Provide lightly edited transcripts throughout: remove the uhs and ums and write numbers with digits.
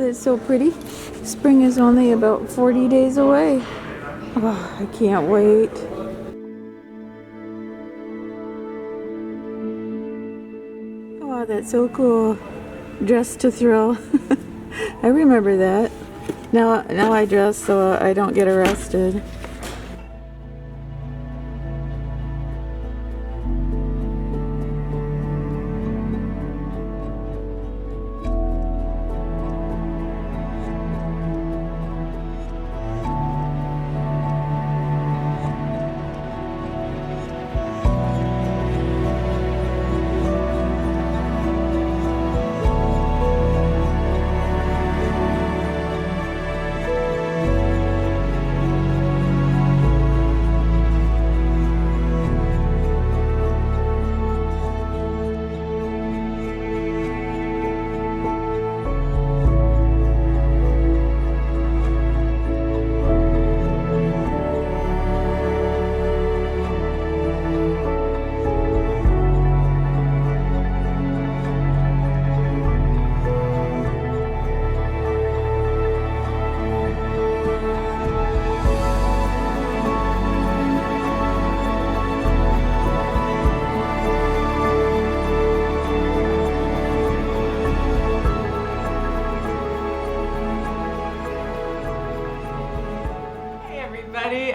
it's so pretty. Spring is only about 40 days away. Oh, I can't wait. Oh, that's so cool. Dress to thrill. I remember that. Now I dress so I don't get arrested.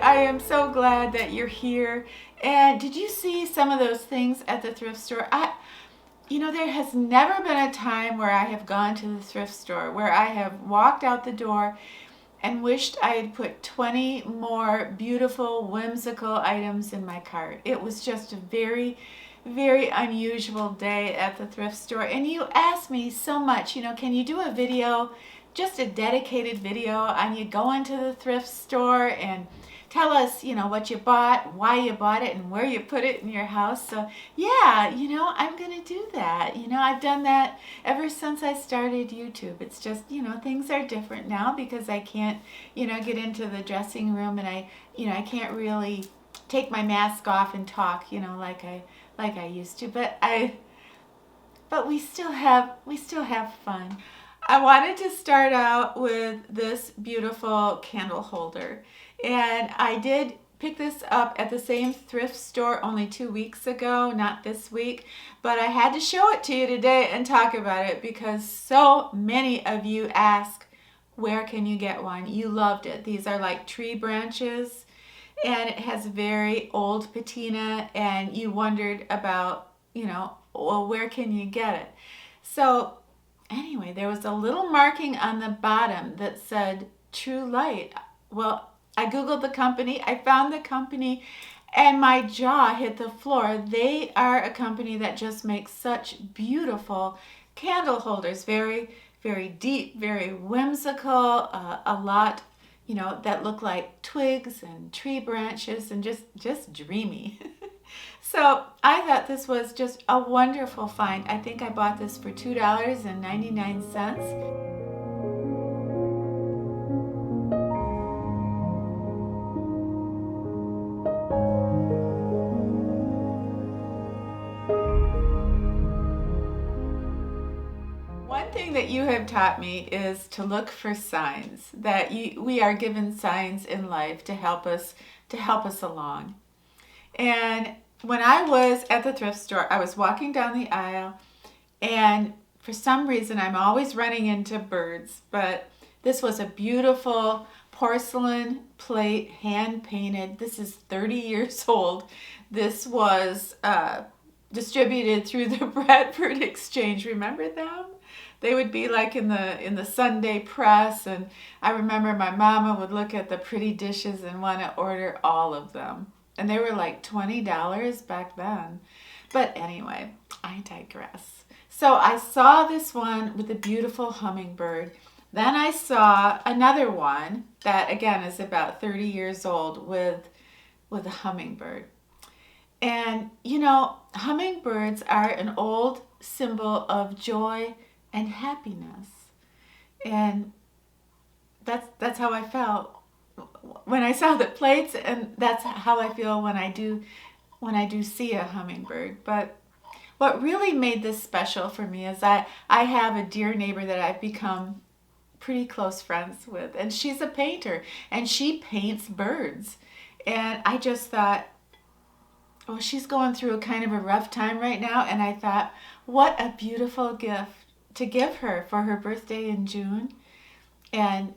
I am so glad that you're here. And did you see some of those things at the thrift store? There has never been a time where I have gone to the thrift store where I have walked out the door and wished I had put 20 more beautiful, whimsical items in my cart. It was just a very, very unusual day at the thrift store. And you asked me so much, can you do a video, just a dedicated video on you going to the thrift store and tell us, what you bought, why you bought it, and where you put it in your house. So yeah, I'm going to do that. I've done that ever since I started YouTube. It's just, things are different now because I can't, get into the dressing room and I can't really take my mask off and talk, like I used to. But we still have fun. I wanted to start out with this beautiful candle holder. And I did pick this up at the same thrift store only 2 weeks ago, not this week. But I had to show it to you today and talk about it because so many of you ask, where can you get one? You loved it. These are like tree branches and it has very old patina and you wondered about, well, where can you get it? So anyway, there was a little marking on the bottom that said True Light. Well, I Googled the company, I found the company, and my jaw hit the floor. They are a company that just makes such beautiful candle holders. Very, very deep, very whimsical, a lot, that look like twigs and tree branches and just dreamy. So I thought this was just a wonderful find. I think I bought this for $2.99. One thing that you have taught me is to look for signs, that we are given signs in life to help us along. And when I was at the thrift store, I was walking down the aisle and for some reason I'm always running into birds, but this was a beautiful porcelain plate, hand painted. This is 30 years old. This was distributed through the Bradford Exchange. Remember them? They would be like in the Sunday press, and I remember my mama would look at the pretty dishes and want to order all of them. And they were like $20 back then. But anyway, I digress. So I saw this one with a beautiful hummingbird. Then I saw another one that again is about 30 years old with a hummingbird. And hummingbirds are an old symbol of joy and happiness. And that's how I felt when I saw the plates, and that's how I feel when I do see a hummingbird. But what really made this special for me is I have a dear neighbor that I've become pretty close friends with. And she's a painter, and she paints birds. And I just thought, well, she's going through a kind of a rough time right now. And I thought, what a beautiful gift to give her for her birthday in June. And,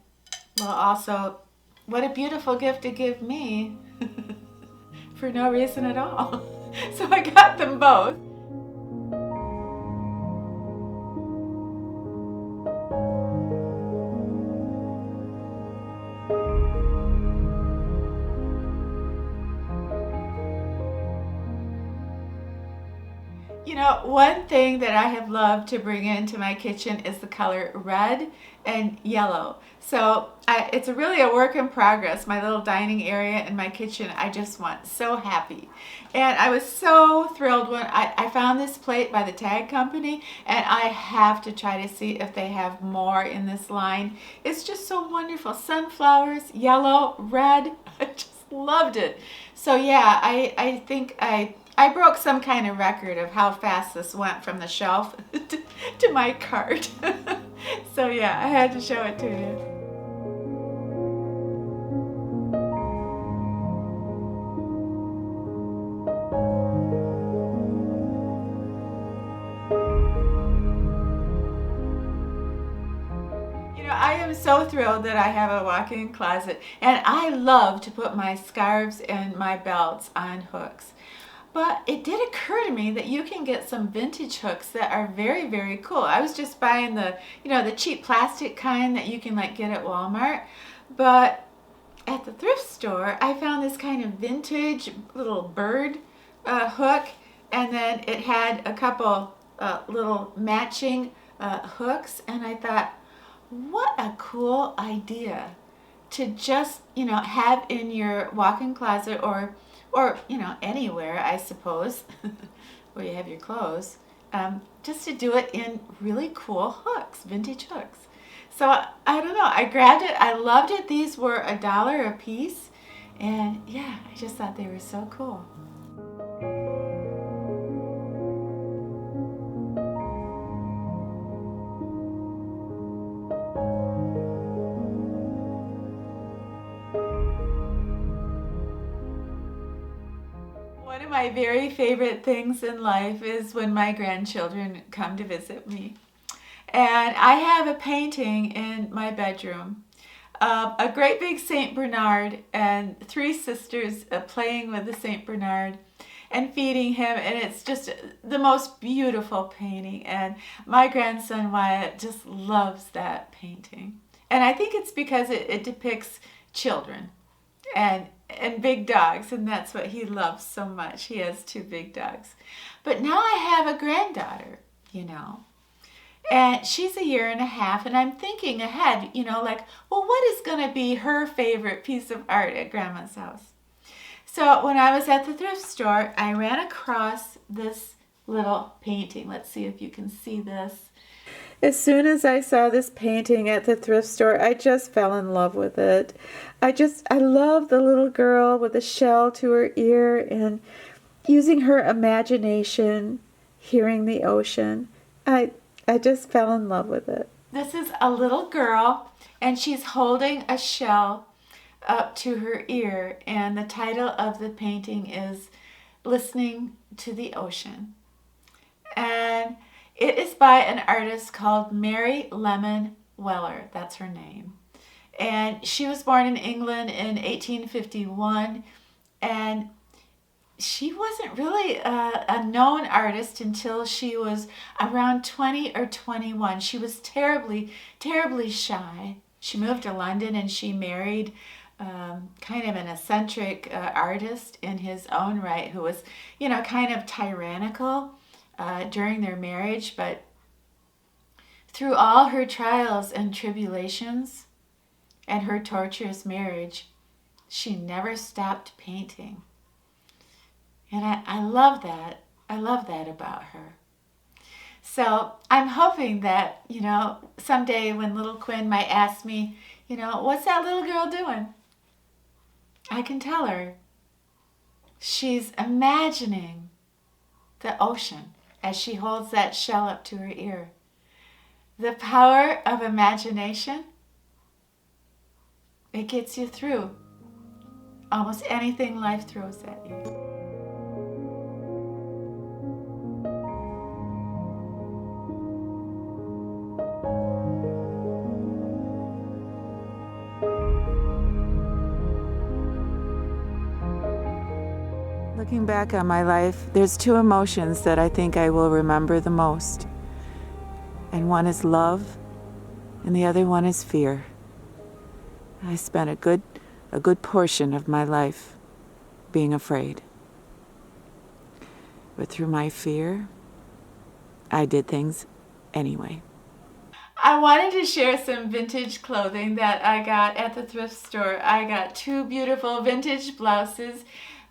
well, also, what a beautiful gift to give me for no reason at all. So I got them both. You know, one thing that I have loved to bring into my kitchen is the color red and yellow. So it's really a work in progress. My little dining area in my kitchen, I just want so happy. And I was so thrilled when I found this plate by the Tag Company, and I have to try to see if they have more in this line. It's just so wonderful. Sunflowers, yellow, red. I just loved it. So yeah, I think I broke some kind of record of how fast this went from the shelf to my cart. So yeah, I had to show it to you. You know, I am so thrilled that I have a walk-in closet, and I love to put my scarves and my belts on hooks. But it did occur to me that you can get some vintage hooks that are very, very cool. I was just buying the cheap plastic kind that you can like get at Walmart. But at the thrift store, I found this kind of vintage little bird hook. And then it had a couple little matching hooks. And I thought, what a cool idea to just, have in your walk-in closet or anywhere, I suppose, where you have your clothes, just to do it in really cool hooks, vintage hooks. So I don't know, I grabbed it, I loved it. These were $1 a piece, and yeah, I just thought they were so cool. One of my very favorite things in life is when my grandchildren come to visit me. And I have a painting in my bedroom, a great big St. Bernard and three sisters playing with the St. Bernard and feeding him. And it's just the most beautiful painting. And my grandson Wyatt just loves that painting. And I think it's because it depicts children and big dogs, and that's what he loves so much. He has 2 big dogs. But now I have a granddaughter, and she's 1.5 years, and I'm thinking ahead, well, what is going to be her favorite piece of art at Grandma's house? So when I was at the thrift store, I ran across this little painting. Let's see if you can see this. As soon as I saw this painting at the thrift store, I just fell in love with it. I love the little girl with a shell to her ear and using her imagination, hearing the ocean. I just fell in love with it. This is a little girl, and she's holding a shell up to her ear, and the title of the painting is Listening to the Ocean. And it is by an artist called Mary Lemon Weller. That's her name. And she was born in England in 1851. And she wasn't really a known artist until she was around 20 or 21. She was terribly, terribly shy. She moved to London and she married kind of an eccentric artist in his own right who was, kind of tyrannical during their marriage, but through all her trials and tribulations and her torturous marriage, she never stopped painting. And I love that. I love that about her. So I'm hoping that, someday when little Quinn might ask me, what's that little girl doing? I can tell her she's imagining the ocean as she holds that shell up to her ear. The power of imagination It gets you through almost anything life throws at you. Looking back on my life, there's two emotions that I think I will remember the most. And one is love, and the other one is fear. I spent a good portion of my life being afraid. But through my fear, I did things anyway. I wanted to share some vintage clothing that I got at the thrift store. I got two beautiful vintage blouses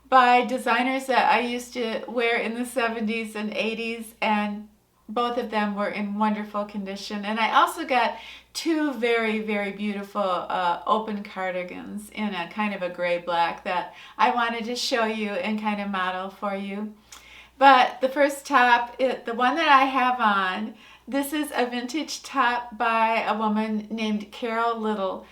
by designers that I used to wear in the 70s and 80s, and both of them were in wonderful condition. And I also got two very, very beautiful open cardigans in a kind of a gray black that I wanted to show you and kind of model for you. But the first top, the one that I have on, this is a vintage top by a woman named Carol Little.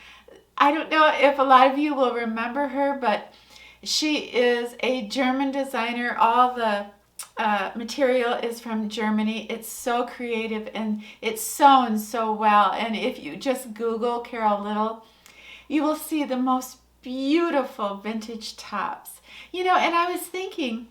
I don't know if a lot of you will remember her, but she is a German designer. All the material is from Germany. It's so creative and it's sewn so well. And if you just Google Carol Little, you will see the most beautiful vintage tops. And I was thinking,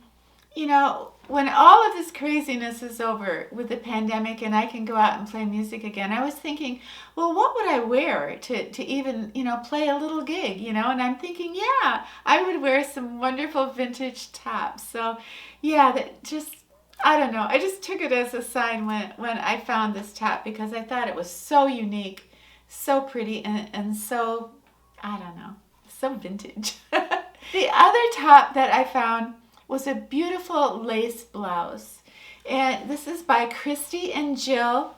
when all of this craziness is over with the pandemic and I can go out and play music again, I was thinking, well, what would I wear to even, play a little gig, And I'm thinking, yeah, I would wear some wonderful vintage tops. So, yeah, I don't know. I just took it as a sign when I found this top because I thought it was so unique, so pretty, and so, I don't know, so vintage. The other top that I found was a beautiful lace blouse. And this is by Christy and Jill.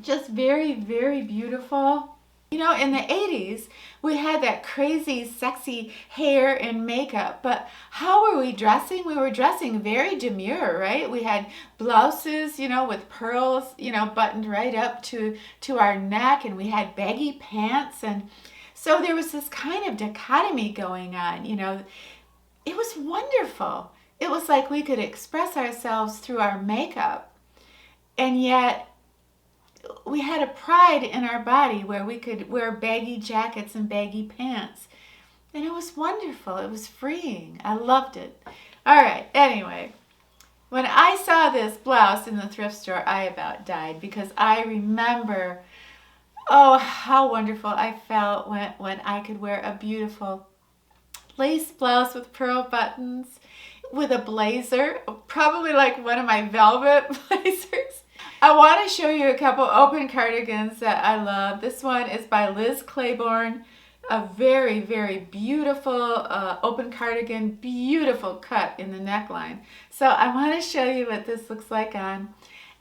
Just very, very beautiful. In the 80s, we had that crazy, sexy hair and makeup, but how were we dressing? We were dressing very demure, right? We had blouses, with pearls, buttoned right up to our neck, and we had baggy pants. And so there was this kind of dichotomy going on, It was wonderful. It was like we could express ourselves through our makeup, and yet we had a pride in our body where we could wear baggy jackets and baggy pants. And it was wonderful. It was freeing. I loved it. All right, anyway, when I saw this blouse in the thrift store, I about died because I remember, how wonderful I felt when I could wear a beautiful lace blouse with pearl buttons, with a blazer, probably like one of my velvet blazers. I want to show you a couple open cardigans that I love. This one is by Liz Claiborne, a very, very beautiful open cardigan, beautiful cut in the neckline. So I want to show you what this looks like on.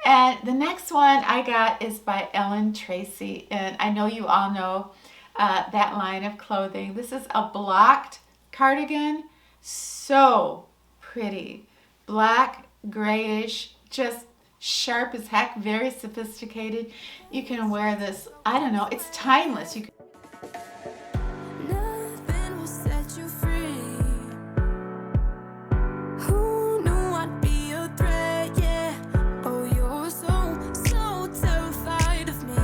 And the next one I got is by Ellen Tracy, and I know you all know that line of clothing. This is a blocked cardigan, so pretty. Black, grayish, just sharp as heck, very sophisticated. You can wear this, I don't know, it's timeless. You can Nothing will set you free. Who knew I'd be a threat? Yeah. Oh, you're so terrified of me.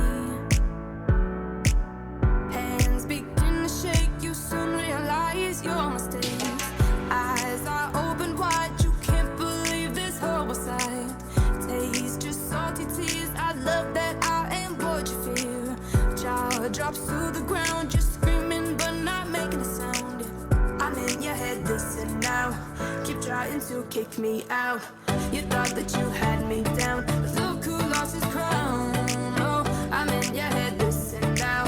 Hands begin to shake, you soon realize your mistakes. Eyes are open wide, you can't believe this horrible sight. Taste just salty tears, I love that I am what you fear. Jaw drops to the ground, just screaming but not making a sound. I'm in your head, listen now. Keep trying to kick me out. You thought that you had me down, but look who lost his crown. Oh, I'm in your head, listen now.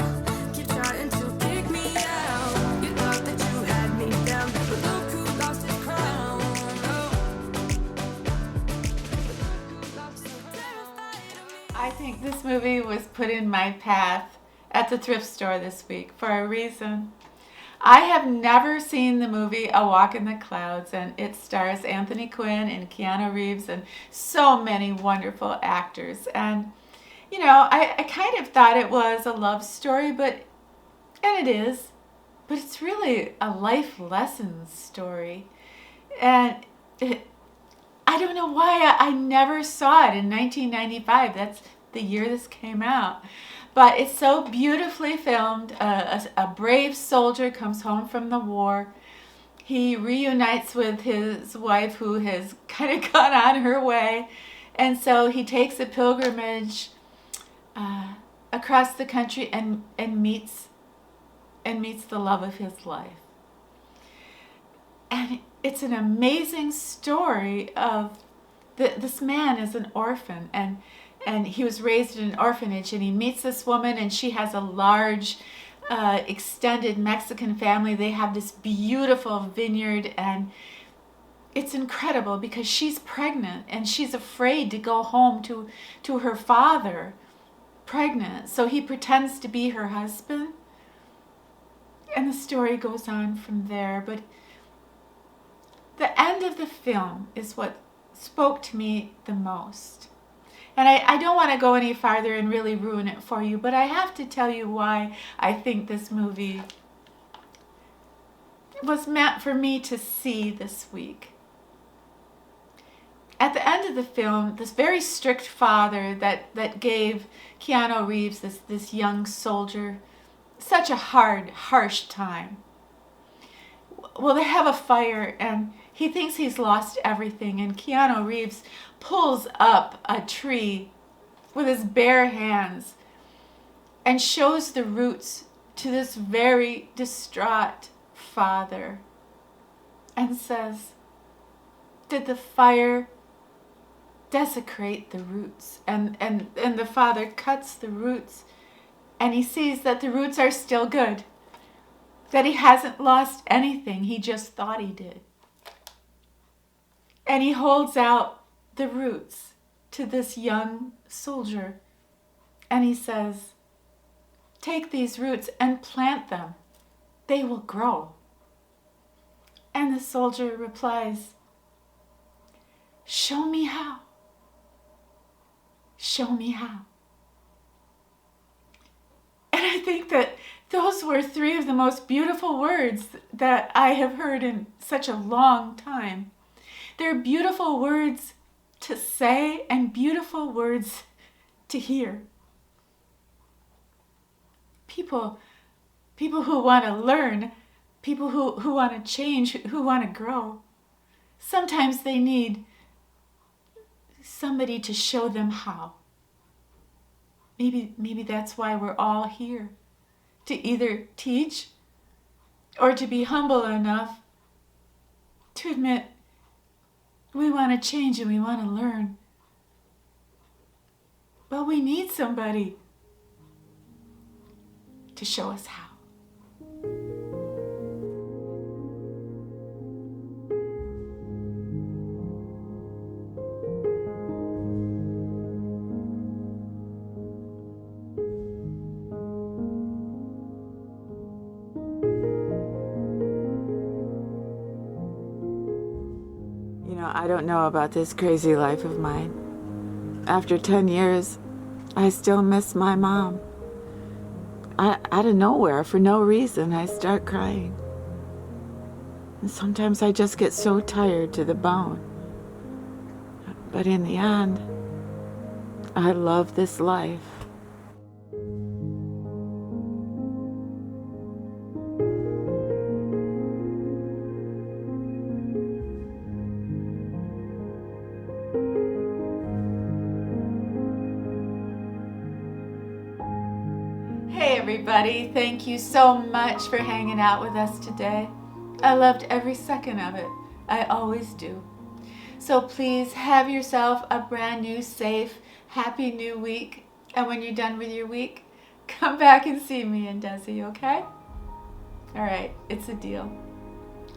Keep trying to kick me out. You thought that you had me down, but look who lost his crown. Oh, I think this movie was put in my path at the thrift store this week for a reason. I have never seen the movie A Walk in the Clouds, and it stars Anthony Quinn and Keanu Reeves and so many wonderful actors. And, I kind of thought it was a love story, and it is. but it's really a life lessons story. And I don't know why I never saw it in 1995. That's the year this came out. But it's so beautifully filmed. A brave soldier comes home from the war. He reunites with his wife who has kind of gone on her way. And so he takes a pilgrimage across the country and meets the love of his life. And it's an amazing story of this man is an orphan, and he was raised in an orphanage, and he meets this woman, and she has a large extended Mexican family. They have this beautiful vineyard, and it's incredible because she's pregnant and she's afraid to go home to her father pregnant. So he pretends to be her husband, and the story goes on from there. But the end of the film is what spoke to me the most. And I don't want to go any farther and really ruin it for you, but I have to tell you why I think this movie was meant for me to see this week. At the end of the film, this very strict father that gave Keanu Reeves, this young soldier, such a hard, harsh time. Well, they have a fire, and he thinks he's lost everything, and Keanu Reeves pulls up a tree with his bare hands and shows the roots to this very distraught father and says, "Did the fire desecrate the roots?" And the father cuts the roots, and he sees that the roots are still good, that he hasn't lost anything, he just thought he did. And he holds out the roots to this young soldier, and he says, "Take these roots and plant them. They will grow." And the soldier replies, "Show me how. Show me how." And I think that those were three of the most beautiful words that I have heard in such a long time. They're beautiful words to say and beautiful words to hear. People who want to learn, people who want to change, who want to grow, sometimes they need somebody to show them how. Maybe that's why we're all here, to either teach or to be humble enough to admit we want to change and we want to learn. But we need somebody to show us how. I don't know about this crazy life of mine. After 10 years, I still miss my mom. Out of nowhere, for no reason, I start crying. And sometimes I just get so tired to the bone. But in the end, I love this life. Hey everybody, thank you so much for hanging out with us today. I loved every second of it. I always do. So please have yourself a brand new, safe, happy new week. And when you're done with your week, come back and see me and Desi, okay? All right, it's a deal.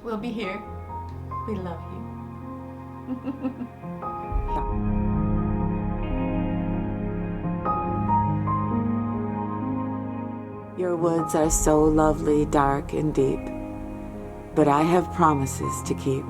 We'll be here. We love you. Your woods are so lovely, dark and deep, but I have promises to keep.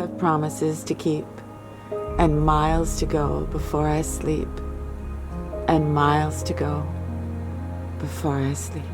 have promises to keep, and miles to go before I sleep, and miles to go before I sleep.